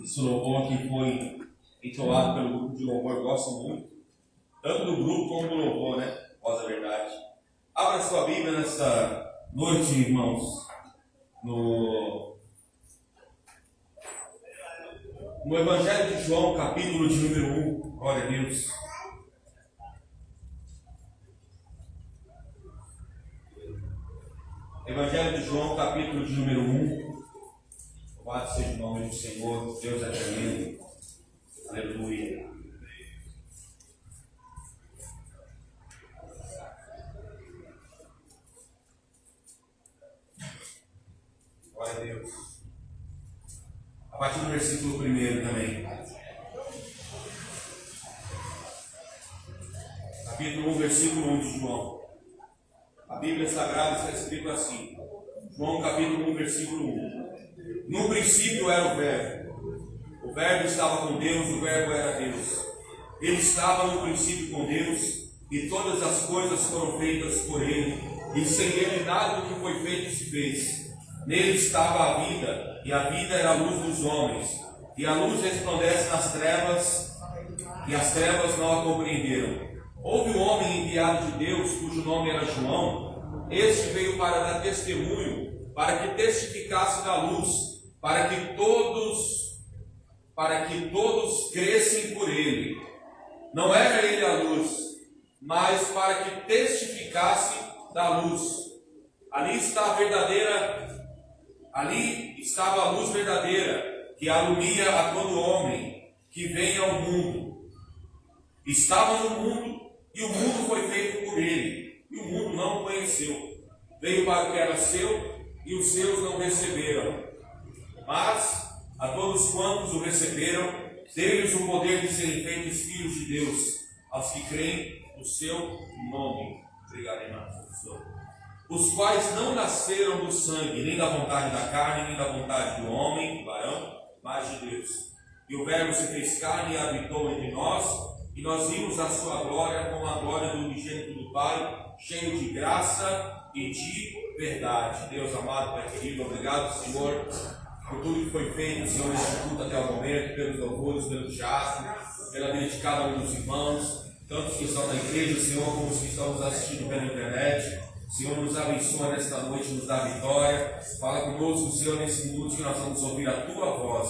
Esse louvor que foi entoado pelo grupo de louvor, eu gosto muito, tanto do grupo como do louvor, né? Voz da Verdade. Abra sua Bíblia nessa noite, irmãos, no Evangelho de João, capítulo de número 1. Glória a Deus. Evangelho de João, capítulo de número 1. Louvado seja o nome do Senhor, Deus é tremendo. Aleluia. Glória a Deus. A partir do versículo 1 também. Capítulo 1, versículo 1 de João. A Bíblia Sagrada está escrito assim. João capítulo 1, versículo 1. No princípio era o Verbo. O Verbo estava com Deus, o Verbo era Deus. Ele estava no princípio com Deus, e todas as coisas foram feitas por Ele, e sem Ele nada do que foi feito se fez. Nele estava a vida, e a vida era a luz dos homens. E a luz resplandece nas trevas, e as trevas não a compreenderam. Houve um homem enviado de Deus, cujo nome era João. Este veio para dar testemunho, para que testificasse da luz, para que todos crescem por ele. Não era ele a luz, mas para que testificasse da luz. Ali estava a luz verdadeira, que alumia a todo homem que vem ao mundo. Estava no mundo, e o mundo foi feito por ele, e o mundo não o conheceu. Veio para o que era seu, e os seus não receberam. Mas a todos quantos o receberam, deu-lhes o poder de serem feitos filhos de Deus, aos que creem no seu nome. Obrigado, irmão. Os quais não nasceram do sangue, nem da vontade da carne, nem da vontade do homem, do varão, mas de Deus. E o Verbo se fez carne e habitou entre nós, e nós vimos a sua glória como a glória do unigênito do Pai, cheio de graça e de verdade. Deus amado, Pai querido, obrigado, Senhor, por tudo que foi feito, Senhor, neste culto até o momento, pelos louvores, pelo teatro, pela vida de cada um dos irmãos, tantos que estão na igreja, Senhor, como os que estão nos assistindo pela internet. Senhor, nos abençoa nesta noite, nos dá vitória. Fala conosco, Senhor, nesse minuto que nós vamos ouvir a Tua voz,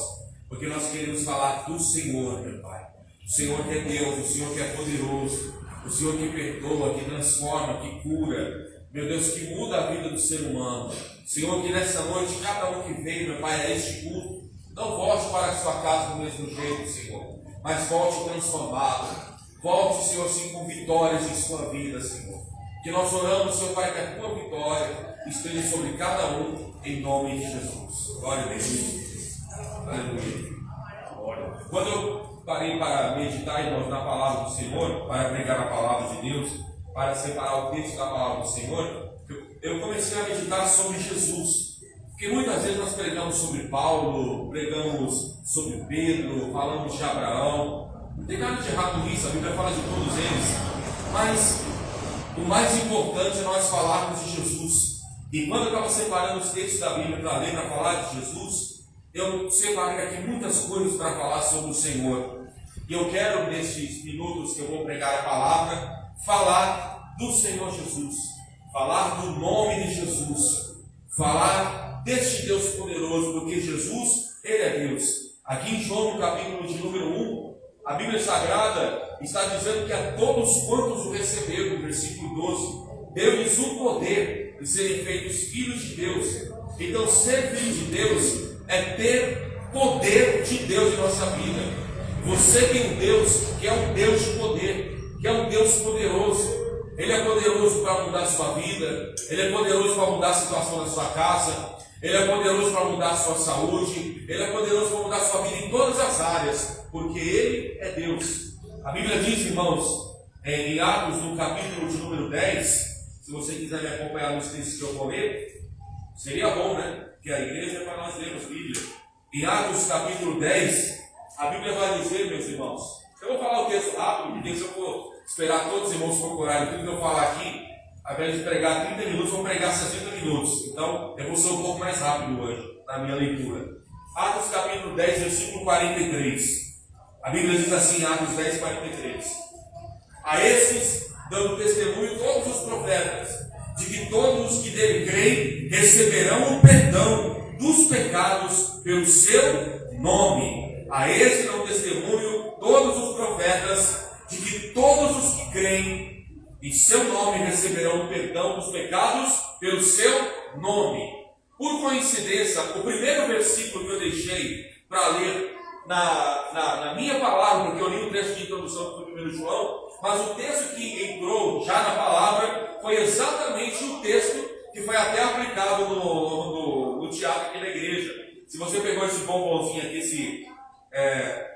porque nós queremos falar do Senhor, meu Pai. O Senhor que é Deus, o Senhor que é poderoso, o Senhor que perdoa, que transforma, que cura, meu Deus, que muda a vida do ser humano. Senhor, que nessa noite, cada um que veio, meu Pai, a este culto, não volte para a sua casa do mesmo jeito, Senhor, mas volte transformado. Volte, Senhor, sim, com vitórias em sua vida, Senhor. Que nós oramos, Senhor Pai, que a Tua vitória esteja sobre cada um, em nome de Jesus. Glória a Deus. Aleluia. Quando eu parei para meditar, irmãos, na palavra do Senhor, para pregar a palavra de Deus, para separar o texto da palavra do Senhor, eu comecei a meditar sobre Jesus. Porque muitas vezes nós pregamos sobre Paulo, pregamos sobre Pedro, falamos de Abraão. Não tem nada de errado nisso, a Bíblia fala de todos eles. Mas o mais importante é nós falarmos de Jesus. E quando eu estava separando os textos da Bíblia para ler, para falar de Jesus, eu separei aqui muitas coisas para falar sobre o Senhor. E eu quero, nesses minutos que eu vou pregar a palavra, falar do Senhor Jesus, falar do nome de Jesus, falar deste Deus poderoso, porque Jesus, Ele é Deus. Aqui em João, no capítulo de número 1, a Bíblia Sagrada está dizendo que a todos quantos o receberam, no versículo 12, deu-lhes o poder de serem feitos filhos de Deus. Então, ser filho de Deus é ter poder de Deus em nossa vida. Você tem um Deus que é um Deus de poder, que é um Deus poderoso. Ele é poderoso para mudar a sua vida, Ele é poderoso para mudar a situação da sua casa, Ele é poderoso para mudar a sua saúde, Ele é poderoso para mudar a sua vida em todas as áreas, porque Ele é Deus. A Bíblia diz, irmãos, em Atos, no capítulo de número 10, se você quiser me acompanhar nos textos que eu vou ler, seria bom, né? Porque a igreja é para nós lermos Bíblia. Em Atos, capítulo 10, a Bíblia vai dizer, meus irmãos, eu vou falar o texto rápido, porque se eu for esperar todos os irmãos procurarem tudo que eu falar aqui, ao invés de pregar 30 minutos, vou pregar 60 minutos. Então, eu vou ser um pouco mais rápido hoje, na minha leitura. Atos capítulo 10, versículo 43. A Bíblia diz assim, Atos 10, 43. A esses, dando testemunho todos os profetas, de que todos os que dele creem receberão o perdão dos pecados pelo seu nome. A esse dão testemunho todos os profetas, de que todos os que creem em seu nome receberão o perdão dos pecados pelo seu nome. Por coincidência, o primeiro versículo que eu deixei para ler na minha palavra, porque eu li o texto de introdução do 1 João, mas o texto que entrou já na palavra foi exatamente o texto que foi até aplicado no teatro aqui na igreja. Se você pegou esse bombonzinho aqui, esse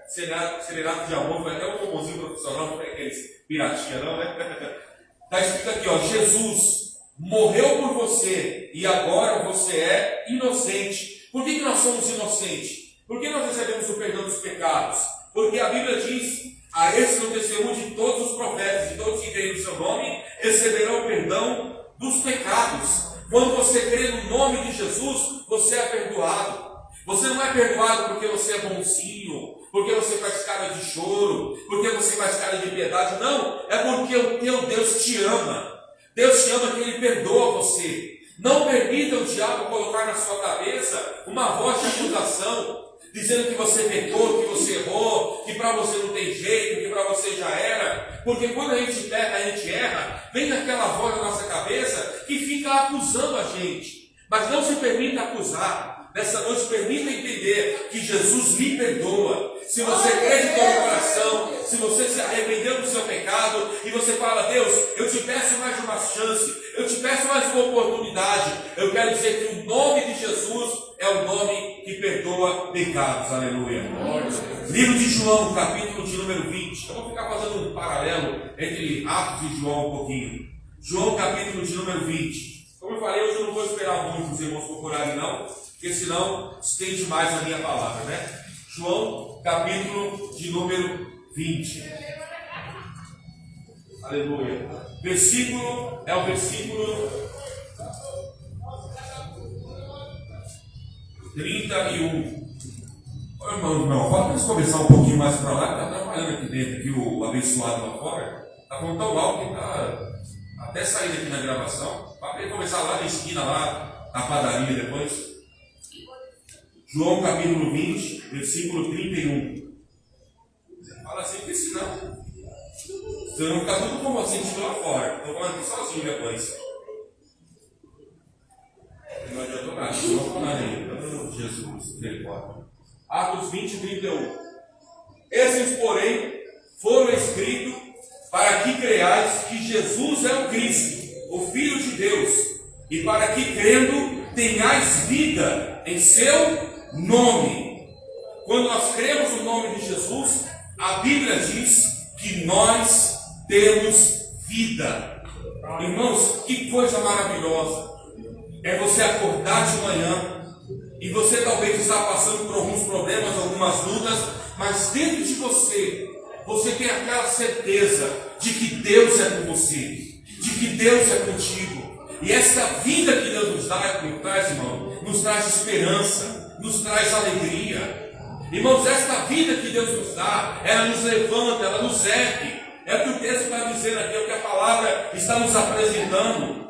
serenato de amor, foi até um bombonzinho profissional, não foi aqueles piratinha não, né? Está escrito aqui, ó, Jesus morreu por você e agora você é inocente. Por que nós somos inocentes? Por que nós recebemos o perdão dos pecados? Porque a Bíblia diz, a esse no testemunho de todos os profetas, de todos que creem no seu nome, receberão o perdão dos pecados. Quando você crê no nome de Jesus, você é perdoado. Você não é perdoado porque você é bonzinho, porque você faz cara de choro, porque você faz cara de piedade. Não, é porque o teu Deus te ama. Deus te ama que Ele perdoa você. Não permita o diabo colocar na sua cabeça uma voz de acusação, dizendo que você pecou, que você errou, que para você não tem jeito, que para você já era. Porque quando a gente peca, a gente erra, vem aquela voz na nossa cabeça que fica acusando a gente. Mas não se permita acusar. Nessa noite, permita entender que Jesus lhe perdoa. Se você crê de todo o coração, se você se arrependeu do seu pecado e você fala, Deus, eu te peço mais uma chance, eu te peço mais uma oportunidade, eu quero dizer que o nome de Jesus é o nome que perdoa pecados. Aleluia. Livro de João, capítulo de número 20. Eu vou ficar fazendo um paralelo entre Atos e João um pouquinho. João, capítulo de número 20. Como eu falei, hoje eu não vou esperar muito os irmãos procurarem não, porque senão estende demais a minha palavra, né? João, capítulo de número 20. Aleluia. Versículo, é o versículo 31. Irmão, pode conversar um pouquinho mais para lá, está trabalhando aqui dentro, aqui o abençoado lá fora. Está falando tão alto que está até saindo aqui na gravação. Para conversar lá na esquina, lá na padaria depois. João capítulo 20, versículo 31. Fala assim, porque senão você não ficar tudo com você lá fora. Estou falando aqui sozinho depois. Não adiantou nada, não vou falar aí. Jesus, misericórdia. Atos 20, 31. Esses, porém, foram escritos para que creiais que Jesus é o Cristo, o Filho de Deus, e para que crendo tenhais vida em seu nome. Quando nós cremos no nome de Jesus, a Bíblia diz que nós temos vida. Irmãos, que coisa maravilhosa é você acordar de manhã e você talvez está passando por alguns problemas, algumas lutas, mas dentro de você, você tem aquela certeza de que Deus é com você, de que Deus é contigo. E essa vida que Deus nos traz, irmão, nos traz esperança, nos traz alegria. Irmãos, esta vida que Deus nos dá, ela nos levanta, ela nos ergue. É o que o texto está dizendo aqui, é o que a palavra está nos apresentando.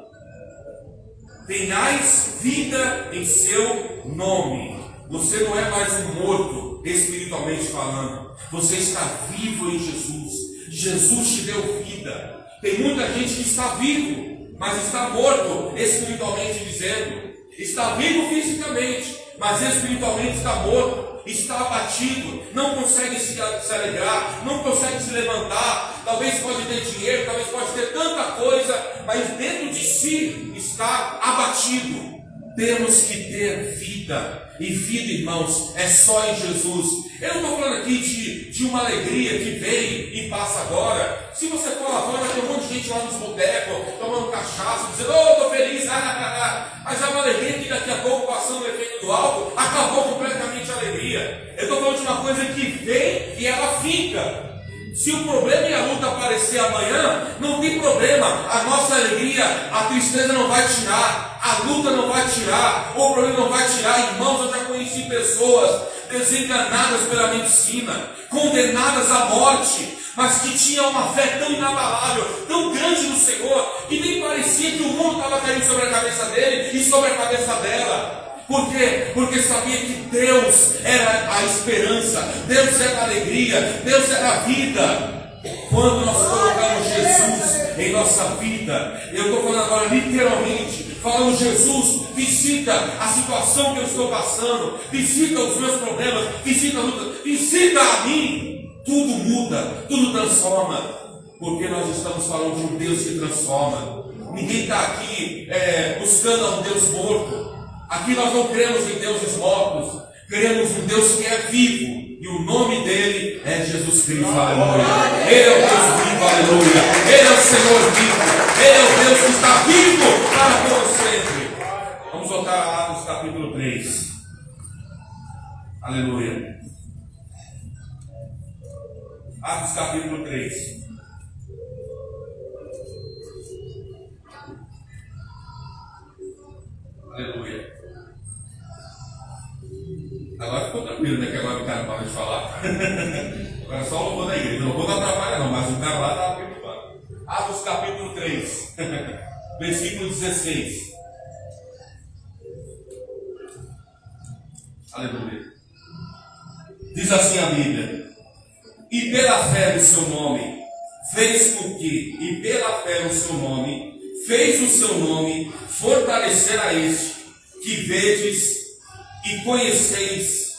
Tenhais vida em seu nome. Você não é mais um morto, espiritualmente falando. Você está vivo em Jesus. Jesus te deu vida. Tem muita gente que está vivo, mas está morto, espiritualmente dizendo. Está vivo fisicamente, mas espiritualmente está morto. Está abatido, não consegue se alegrar, não consegue se levantar. Talvez pode ter dinheiro, talvez pode ter tanta coisa, mas dentro de si está abatido. Temos que ter vida. E vida, irmãos, é só em Jesus. Eu não estou falando aqui de uma alegria que vem e passa agora. Se você for lá fora, tem um monte de gente lá nos botecos, tomando cachaça, dizendo, estou feliz, mas é uma alegria que daqui a pouco, passando o efeito do álcool, acabou completamente a alegria. Eu estou falando de uma coisa que vem e ela fica. Se o problema e a luta aparecer amanhã, não tem problema. A nossa alegria, a tristeza não vai tirar, a luta não vai tirar, o problema não vai tirar. Irmãos, eu já conheci pessoas desenganadas pela medicina, condenadas à morte, mas que tinham uma fé tão inabalável, tão grande no Senhor, que nem parecia que o mundo estava caindo sobre a cabeça dele e sobre a cabeça dela. Por quê? Porque sabia que Deus era a esperança, Deus era a alegria, Deus era a vida. Quando nós colocamos Jesus em nossa vida, eu estou falando agora literalmente, falando: Jesus, visita a situação que eu estou passando, visita os meus problemas, visita a luta, visita a mim. Tudo muda, tudo transforma, porque nós estamos falando de um Deus que transforma. Ninguém está aqui buscando um Deus morto. Aqui nós não cremos em deuses mortos, cremos em um Deus que é vivo, e o nome dele é Jesus Cristo, aleluia. Ele é o Deus vivo, aleluia. Ele é o Senhor vivo, ele é o Deus que está vivo para todo sempre. Vamos voltar a Atos capítulo 3, aleluia. Atos capítulo 3. Aleluia. Agora ficou tranquilo, né? Que agora o cara para de falar. Agora é só o louvor da igreja. Não vou dar trabalho não, mas o cara lá estava preocupado. Atos capítulo 3, versículo 16. Aleluia. Diz assim a Bíblia: e pela fé no seu nome, fez com que, e pela fé no seu nome, fez o seu nome fortalecer a este, que vedes e conheceis,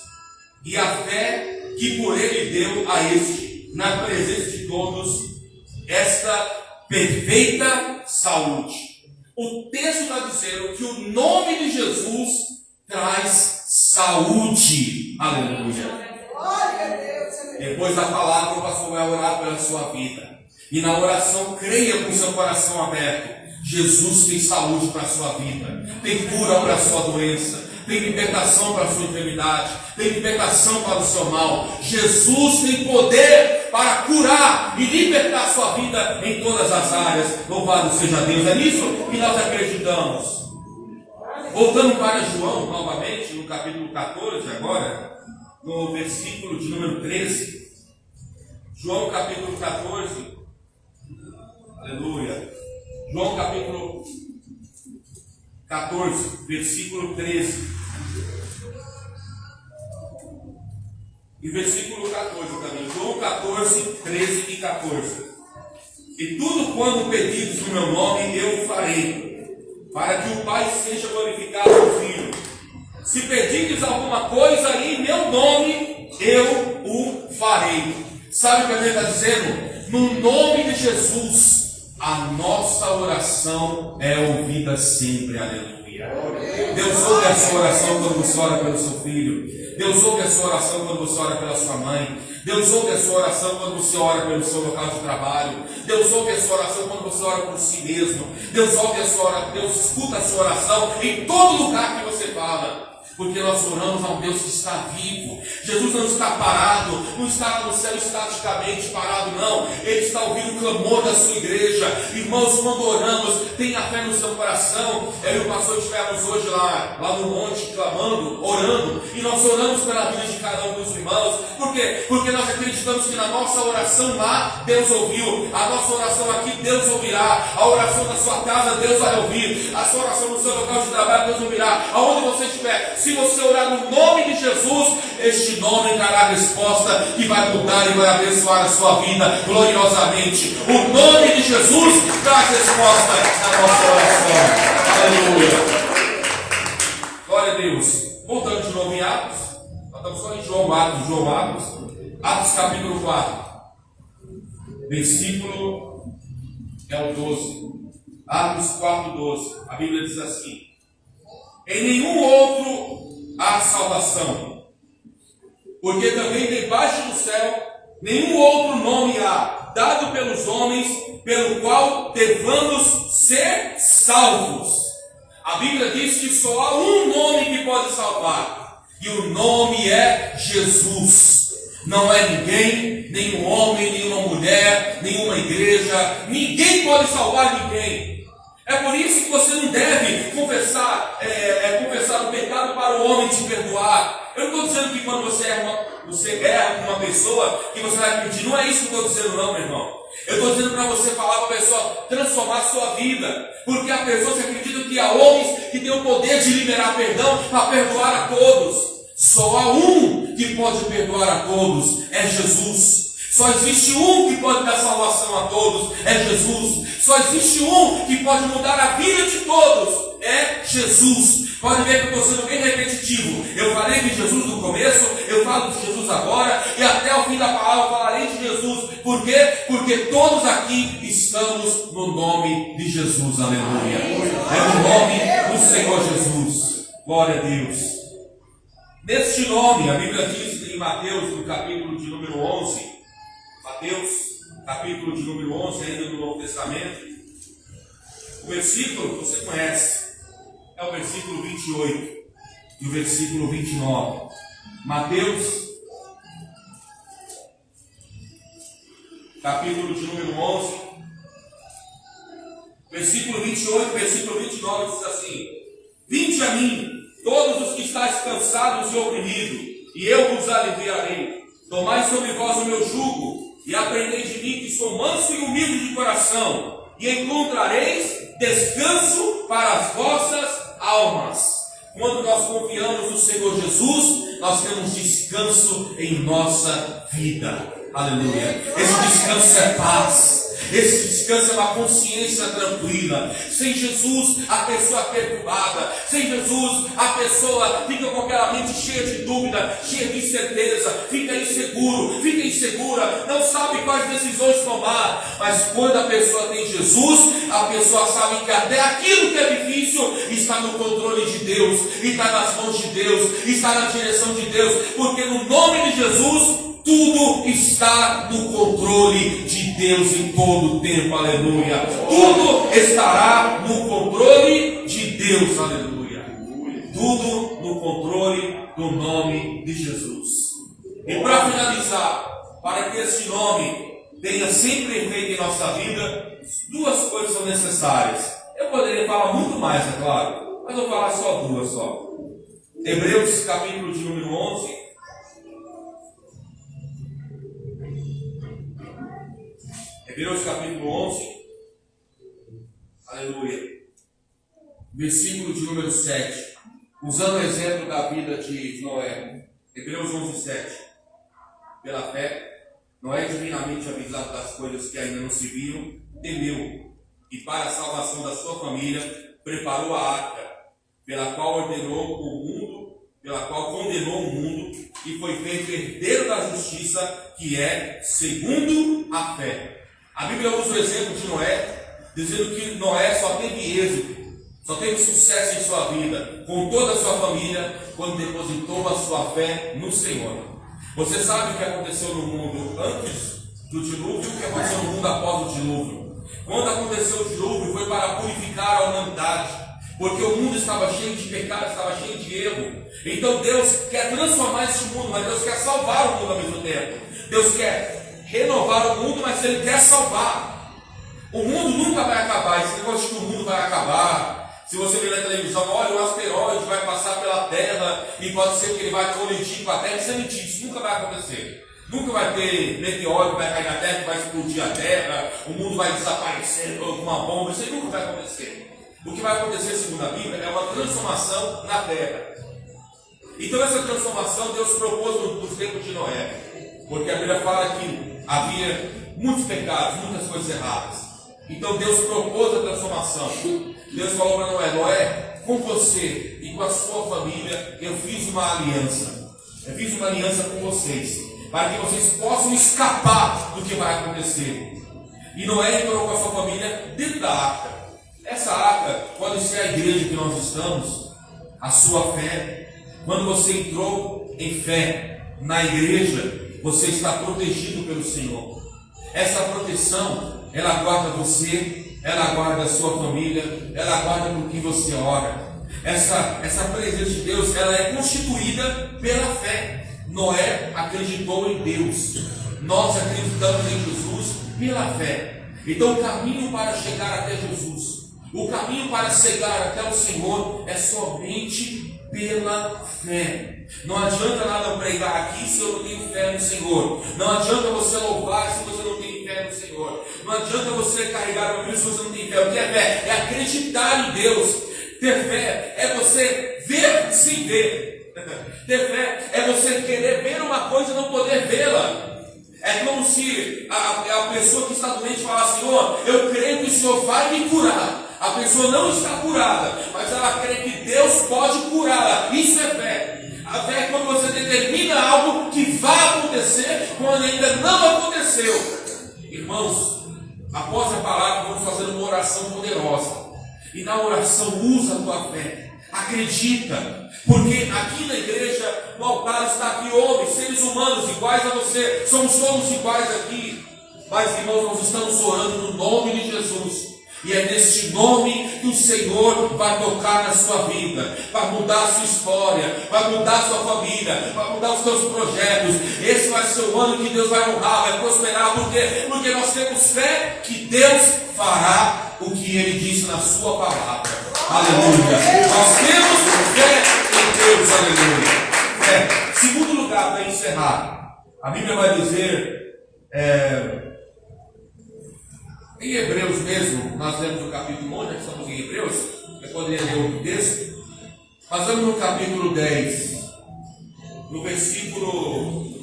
e a fé que por ele deu a este, na presença de todos, esta perfeita saúde. O texto está dizendo que o nome de Jesus traz saúde. Aleluia. Depois da palavra, o pastor vai orar pela sua vida. E na oração, creia com seu coração aberto. Jesus tem saúde para a sua vida, tem cura para a sua doença, tem libertação para a sua enfermidade, tem libertação para o seu mal. Jesus tem poder para curar e libertar a sua vida em todas as áreas. Louvado seja Deus. É nisso que nós acreditamos. Voltando para João novamente, no capítulo 14 agora, no versículo de número 13. João capítulo 14. Aleluia. João capítulo 14, versículo 13. E versículo 14 também. João 14, 13 e 14. E tudo quanto pedidos no meu nome eu farei, para que o Pai seja glorificado no Filho. Se pedirdes alguma coisa em meu nome, eu o farei. Sabe o que a gente está dizendo? No nome de Jesus, a nossa oração é ouvida sempre, aleluia. Deus ouve a sua oração quando você ora pelo seu filho. Deus ouve a sua oração quando você ora pela sua mãe. Deus ouve a sua oração quando você ora pelo seu local de trabalho. Deus ouve a sua oração quando você ora por si mesmo. Deus ouve a sua oração, Deus escuta a sua oração em todo lugar que você fala. Porque nós oramos a um Deus que está vivo. Jesus não está parado, não está no céu estaticamente parado, não. Ele está ouvindo o clamor da sua igreja. Irmãos, quando oramos, tenha fé no seu coração. Eu e o pastor estivemos hoje lá no monte, clamando, orando. E nós oramos pela vida de cada um dos irmãos. Por quê? Porque nós acreditamos que na nossa oração lá, Deus ouviu. A nossa oração aqui, Deus ouvirá. A oração da sua casa, Deus vai ouvir. A sua oração no seu local de trabalho, Deus ouvirá. Aonde você estiver, se você orar no nome de Jesus, este nome dará a resposta que vai mudar e vai abençoar a sua vida gloriosamente. O nome de Jesus traz resposta na nossa oração. Aleluia. Glória a Deus. Voltando de novo em Atos. Nós estamos só em João Atos. Atos capítulo 4. Versículo é o 12. Atos 4, 12. A Bíblia diz assim: em nenhum outro há salvação, porque também debaixo do céu nenhum outro nome há dado pelos homens pelo qual devamos ser salvos. A Bíblia diz que só há um nome que pode salvar, e o nome é Jesus. Não é ninguém, nenhum homem, nenhuma mulher, nenhuma igreja, ninguém pode salvar ninguém. É por isso que você não deve confessar o pecado para o homem te perdoar. Eu não estou dizendo que quando você erra com uma pessoa, que você vai pedir. Não é isso que eu estou dizendo não, meu irmão. Eu estou dizendo para você falar para a pessoa transformar a sua vida. Porque a pessoa se acredita que há homens que têm o poder de liberar perdão para perdoar a todos. Só há um que pode perdoar a todos, é Jesus. Só existe um que pode dar salvação a todos, é Jesus. Só existe um que pode mudar a vida de todos, é Jesus. Pode ver que eu estou sendo bem repetitivo. Eu falei de Jesus no começo, eu falo de Jesus agora, e até o fim da palavra eu falarei de Jesus. Por quê? Porque todos aqui estamos no nome de Jesus, aleluia. É no nome do Senhor Jesus. Glória a Deus. Neste nome, a Bíblia diz em Mateus, no capítulo de número 11, Mateus, capítulo de número 11, ainda no Novo Testamento, o versículo que você conhece, é o versículo 28 e o versículo 29. Mateus, capítulo de número 11, versículo 28 e versículo 29 diz assim: Vinde a mim, todos os que estáis cansados e oprimidos, e eu vos aliviarei. Tomai sobre vós o meu jugo, e aprendei de mim, que sou manso e humilde de coração, e encontrareis descanso para as vossas almas. Quando nós confiamos no Senhor Jesus, nós temos descanso em nossa vida. Aleluia. Esse descanso é paz. Esse descanso é uma consciência tranquila. Sem Jesus, a pessoa é perturbada. Sem Jesus, a pessoa fica com aquela mente cheia de dúvida, cheia de incerteza, fica inseguro, fica insegura, não sabe quais decisões tomar. Mas quando a pessoa tem Jesus, a pessoa sabe que até aquilo que é difícil está no controle de Deus, está nas mãos de Deus, está na direção de Deus, porque no nome de Jesus tudo está no controle de Deus em todo o tempo, aleluia. Tudo estará no controle de Deus, aleluia. Tudo no controle do nome de Jesus. E para finalizar, para que esse nome tenha sempre efeito em nossa vida, duas coisas são necessárias. Eu poderia falar muito mais, é claro, mas eu vou falar só duas só. Hebreus capítulo de número 11. Hebreus capítulo 11, aleluia, versículo de número 7, usando o exemplo da vida de Noé. Hebreus 11, 7. Pela fé, Noé, divinamente avisado das coisas que ainda não se viram, temeu, e para a salvação da sua família, preparou a arca, pela qual ordenou o mundo, pela qual condenou o mundo, e foi feito herdeiro da justiça, que é segundo a fé. A Bíblia usa o exemplo de Noé, dizendo que Noé só teve êxito, só teve sucesso em sua vida, com toda a sua família, quando depositou a sua fé no Senhor. Você sabe o que aconteceu no mundo antes do dilúvio e o que aconteceu no mundo após o dilúvio. Quando aconteceu o dilúvio, foi para purificar a humanidade, porque o mundo estava cheio de pecado, estava cheio de erro. Então Deus quer transformar este mundo, mas Deus quer salvar o mundo ao mesmo tempo. Deus quer renovar o mundo, mas Ele quer salvar. O mundo nunca vai acabar. Esse negócio de que o mundo vai acabar, se você ver na televisão, olha, o asteroide vai passar pela Terra e pode ser que ele vai colidir com a Terra. Isso é mentira, isso nunca vai acontecer. Nunca vai ter meteoro que vai cair na Terra, que vai explodir a Terra, o mundo vai desaparecer com uma bomba. Isso aí nunca vai acontecer. O que vai acontecer, segundo a Bíblia, é uma transformação na Terra. Então essa transformação Deus propôs nos tempos de Noé, porque a Bíblia fala que havia muitos pecados, muitas coisas erradas. Então Deus propôs a transformação. Deus falou para Noé: Noé, com você e com a sua família eu fiz uma aliança. Eu fiz uma aliança com vocês, para que vocês possam escapar do que vai acontecer. E Noé entrou com a sua família dentro da arca. Essa arca pode ser a igreja que nós estamos, a sua fé. Quando você entrou em fé na igreja, você está protegido pelo Senhor. Essa proteção, ela guarda você, ela guarda a sua família, ela guarda por quem você ora. Essa presença de Deus, ela é constituída pela fé. Noé acreditou em Deus. Nós acreditamos em Jesus pela fé. Então o caminho para chegar até Jesus, o caminho para chegar até o Senhor é somente pela fé. Não adianta nada eu pregar aqui se eu não tenho fé no Senhor. Não adianta você louvar se você não tem fé no Senhor. Não adianta você carregar o Bíblia se você não tem fé. O que é fé? É acreditar em Deus. Ter fé é você ver sem ver. Ter fé é você querer ver uma coisa e não poder vê-la. É como se a pessoa que está doente falasse: Senhor, eu creio que o Senhor vai me curar. A pessoa não está curada, mas ela crê que Deus pode curá-la. Isso é fé. A fé é quando você determina algo que vai acontecer quando ainda não aconteceu. Irmãos, após a palavra vamos fazer uma oração poderosa. E na oração usa a tua fé. Acredita. Porque aqui na igreja, no altar está aqui homens, seres humanos iguais a você. Somos todos iguais aqui. Mas irmãos, nós estamos orando no nome de Jesus. E é neste nome que o Senhor vai tocar na sua vida, vai mudar a sua história, vai mudar a sua família, vai mudar os seus projetos. Esse vai ser o ano que Deus vai honrar, vai prosperar. Por quê? Porque nós temos fé que Deus fará o que Ele disse na sua palavra. Aleluia! Nós temos fé em Deus, aleluia! Segundo lugar, para encerrar, a Bíblia vai dizer... Em Hebreus mesmo, nós lemos o capítulo 11, já que estamos em Hebreus, eu poderia ler outro texto. Nós vamos no capítulo 10, no versículo,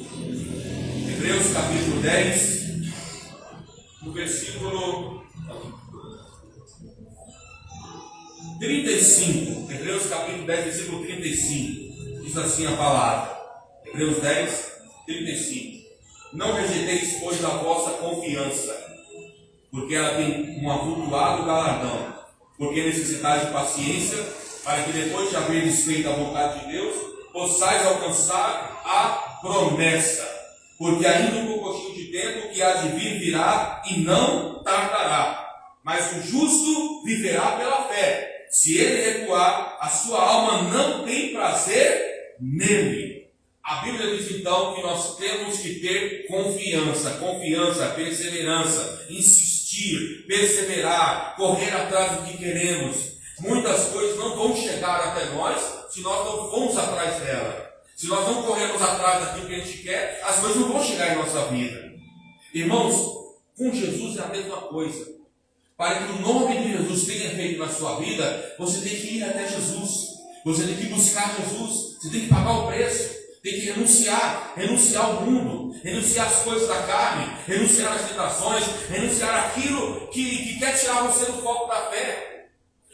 Hebreus capítulo 10, no versículo 35, Hebreus capítulo 10, versículo 35, diz assim a palavra, Hebreus 10, 35, não rejeiteis, pois, a vossa confiança, porque ela tem um avultuado galardão, porque necessitais de paciência, para que depois de haveres feito a vontade de Deus, possais alcançar a promessa, porque ainda um pouquinho de tempo que há de vir virá e não tardará, mas o justo viverá pela fé. Se ele recuar, a sua alma não tem prazer nele. A Bíblia diz então que nós temos que ter confiança, perseverança, insistir, perseverar, correr atrás do que queremos. Muitas coisas não vão chegar até nós se nós não formos atrás dela. Se nós não corrermos atrás daquilo que a gente quer, as coisas não vão chegar em nossa vida. Irmãos, com Jesus é a mesma coisa. Para que o nome de Jesus tenha feito na sua vida, você tem que ir até Jesus. Você tem que buscar Jesus. Você tem que pagar o preço. Tem que renunciar ao mundo, renunciar às coisas da carne, renunciar às tentações, renunciar àquilo que quer tirar você do foco da fé.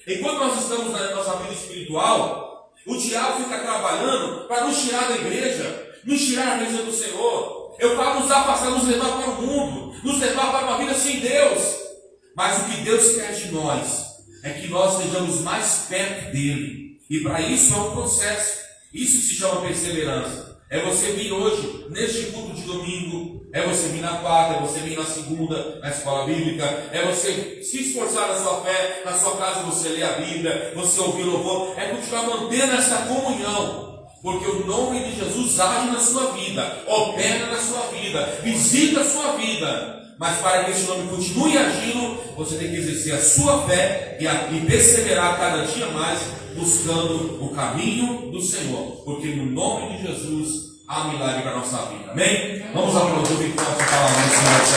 Enquanto nós estamos na nossa vida espiritual, o diabo fica trabalhando para nos tirar da igreja, nos tirar da igreja do Senhor. Eu falo nos afastar, nos levar para o mundo, nos levar para uma vida sem Deus. Mas o que Deus quer de nós é que nós estejamos mais perto dele. E para isso é um processo. Isso se chama perseverança. É você vir hoje, neste culto de domingo, é você vir na quarta, é você vir na segunda, na escola bíblica, é você se esforçar na sua fé, na sua casa você ler a Bíblia, você ouvir louvor, é continuar mantendo essa comunhão, porque o nome de Jesus age na sua vida, opera na sua vida, visita a sua vida. Mas para que esse nome continue agindo, você tem que exercer a sua fé e perseverar cada dia mais, buscando o caminho do Senhor. Porque no nome de Jesus há milagre para a nossa vida. Amém? Vamos aplaudir e forte a palavra do Senhor.